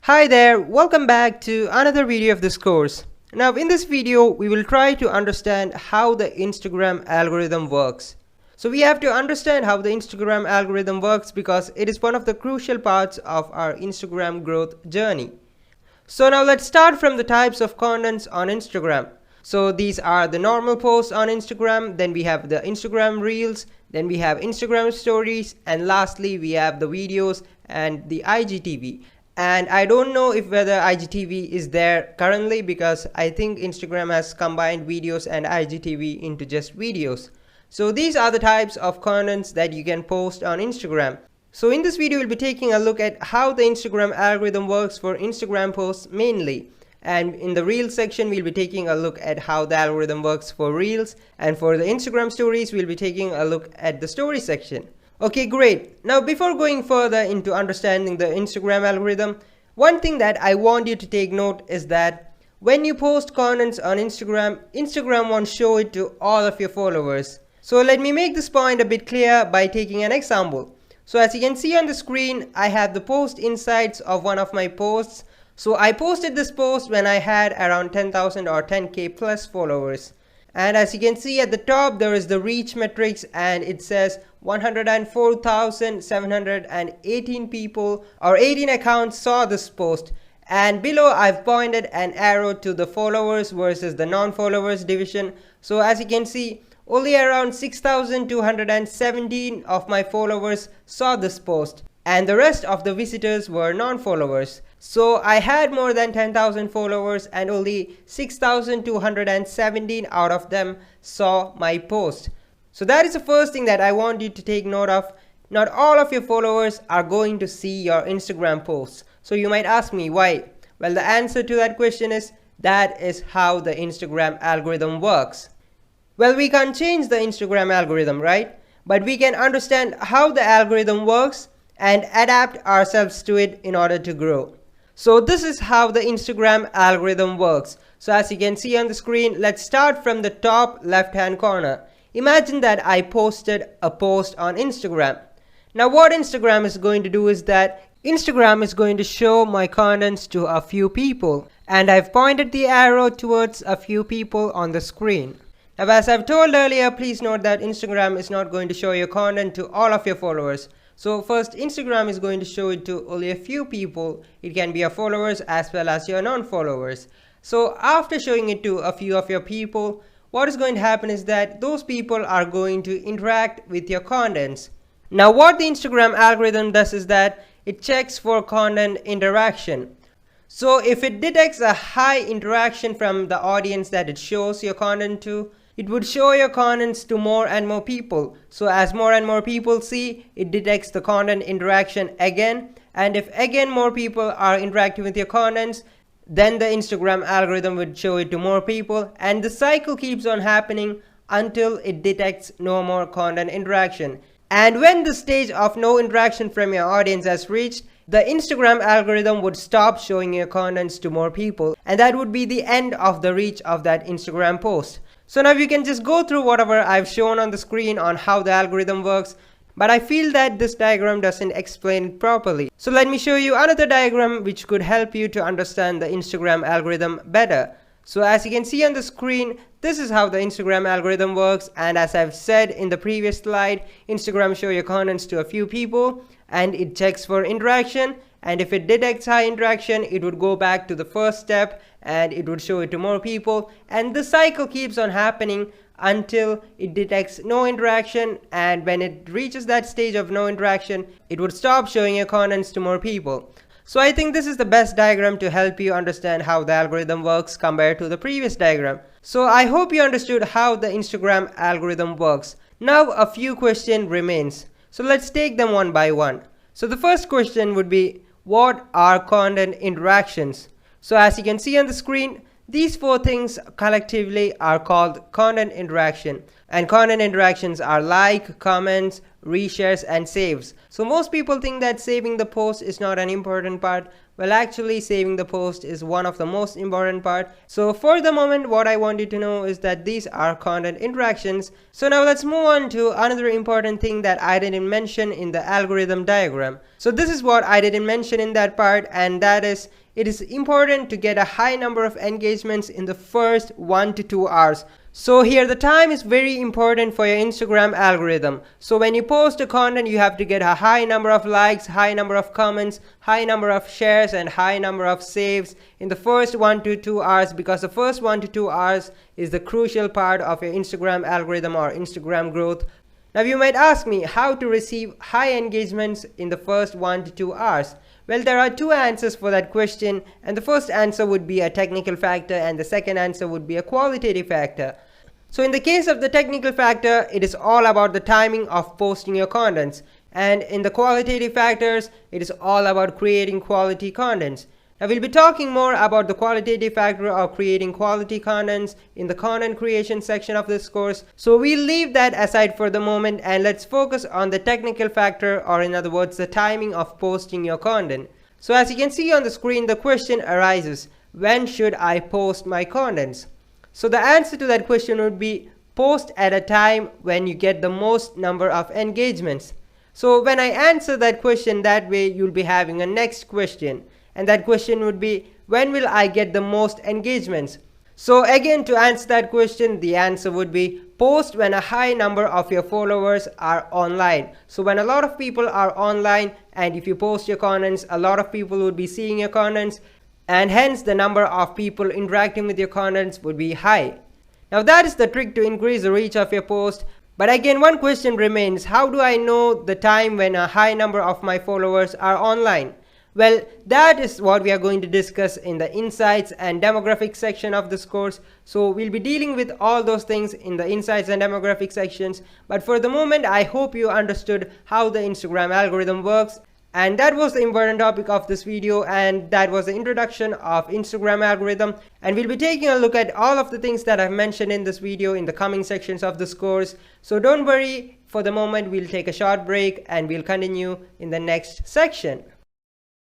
Hi there, welcome back to another video of this course. Now in this video, we will try to understand how the Instagram algorithm works. So we have to understand how the Instagram algorithm works because it is one of the crucial parts of our Instagram growth journey. So now let's start from the types of contents on Instagram. So these are the normal posts on Instagram, then we have the Instagram Reels, then we have Instagram Stories, and lastly we have the videos and the IGTV. And I don't know if whether IGTV is there currently because I think Instagram has combined videos and IGTV into just videos. So these are the types of contents that you can post on Instagram. So in this video we'll be taking a look at how the Instagram algorithm works for Instagram posts mainly. And in the Reels section we'll be taking a look at how the algorithm works for Reels, and for the Instagram Stories we'll be taking a look at the Story section. Okay, great. Now before going further into understanding the Instagram algorithm, one thing that I want you to take note is that when you post contents on Instagram, Instagram won't show it to all of your followers. So let me make this point a bit clear by taking an example. So as you can see on the screen, I have the post insights of one of my posts. So I posted this post when I had around 10,000 or 10k plus followers. And as you can see at the top, there is the reach metrics and it says 104,718 people or 18 accounts saw this post. And below I've pointed an arrow to the followers versus the non-followers division. So as you can see, only around 6,217 of my followers saw this post, and the rest of the visitors were non-followers. So I had more than 10,000 followers and only 6,217 out of them saw my post. So that is the first thing that I want you to take note of. Not all of your followers are going to see your Instagram posts. So you might ask me why? Well, the answer to that question is that is how the Instagram algorithm works. Well, we can't change the Instagram algorithm, right? But we can understand how the algorithm works and adapt ourselves to it in order to grow. So this is how the Instagram algorithm works. So as you can see on the screen, let's start from the top left hand corner. Imagine that I posted a post on Instagram. Now what Instagram is going to do is that Instagram is going to show my contents to a few people, and I've pointed the arrow towards a few people on the screen. Now as I've told earlier, please note that Instagram is not going to show your content to all of your followers. So first, Instagram is going to show it to only a few people. It can be your followers as well as your non-followers. So after showing it to a few of your people, what is going to happen is that those people are going to interact with your contents. Now what the Instagram algorithm does is that it checks for content interaction. So if it detects a high interaction from the audience that it shows your content to, it would show your contents to more and more people. So as more and more people see, it detects the content interaction again. And if again more people are interacting with your contents, then the Instagram algorithm would show it to more people. And the cycle keeps on happening until it detects no more content interaction. And when the stage of no interaction from your audience has reached, the Instagram algorithm would stop showing your contents to more people. And that would be the end of the reach of that Instagram post. So now you can just go through whatever I've shown on the screen on how the algorithm works, but I feel that this diagram doesn't explain it properly. So let me show you another diagram which could help you to understand the Instagram algorithm better. So as you can see on the screen, this is how the Instagram algorithm works, and as I've said in the previous slide, Instagram shows your contents to a few people and it checks for interaction, and if it detects high interaction, it would go back to the first step and it would show it to more people, and the cycle keeps on happening until it detects no interaction, and when it reaches that stage of no interaction, it would stop showing your contents to more people. So I think this is the best diagram to help you understand how the algorithm works compared to the previous diagram. So I hope you understood how the Instagram algorithm works. Now a few questions remains. So let's take them one by one. So the first question would be, what are content interactions? So as you can see on the screen, these four things collectively are called content interaction. And content interactions are like, comments, reshares and saves. So most people think that saving the post is not an important part, Well, actually saving the post is one of the most important part. So for the moment, what I want you to know is that these are content interactions. So now let's move on to another important thing that I didn't mention in the algorithm diagram. So this is what I didn't mention in that part, and that is it is important to get a high number of engagements in the first 1 to 2 hours. So here the time is very important for your Instagram algorithm. So when you post a content, you have to get a high number of likes, high number of comments, high number of shares, and high number of saves in the first 1 to 2 hours, because the first 1 to 2 hours is the crucial part of your Instagram algorithm or Instagram growth. Now you might ask me how to receive high engagements in the first 1 to 2 hours. Well, there are two answers for that question, and the first answer would be a technical factor and the second answer would be a qualitative factor. So in the case of the technical factor, it is all about the timing of posting your contents, and in the qualitative factors, it is all about creating quality contents. Now we'll be talking more about the qualitative factor of creating quality contents in the content creation section of this course. So we'll leave that aside for the moment and let's focus on the technical factor, or in other words, the timing of posting your content. So as you can see on the screen, the question arises, when should I post my contents? So the answer to that question would be post at a time when you get the most number of engagements. So when I answer that question that way, you'll be having a next question. And that question would be, when will I get the most engagements? So again, to answer that question, the answer would be post when a high number of your followers are online. So when a lot of people are online, and if you post your contents, a lot of people would be seeing your contents, and hence the number of people interacting with your contents would be high. Now that is the trick to increase the reach of your post. But again, one question remains, how do I know the time when a high number of my followers are online? Well, that is what we are going to discuss in the insights and demographics section of this course. So we'll be dealing with all those things in the insights and demographics sections. But for the moment, I hope you understood how the Instagram algorithm works. And that was the important topic of this video, and that was the introduction of Instagram algorithm. And we'll be taking a look at all of the things that I've mentioned in this video in the coming sections of this course. So don't worry, for the moment we'll take a short break and we'll continue in the next section.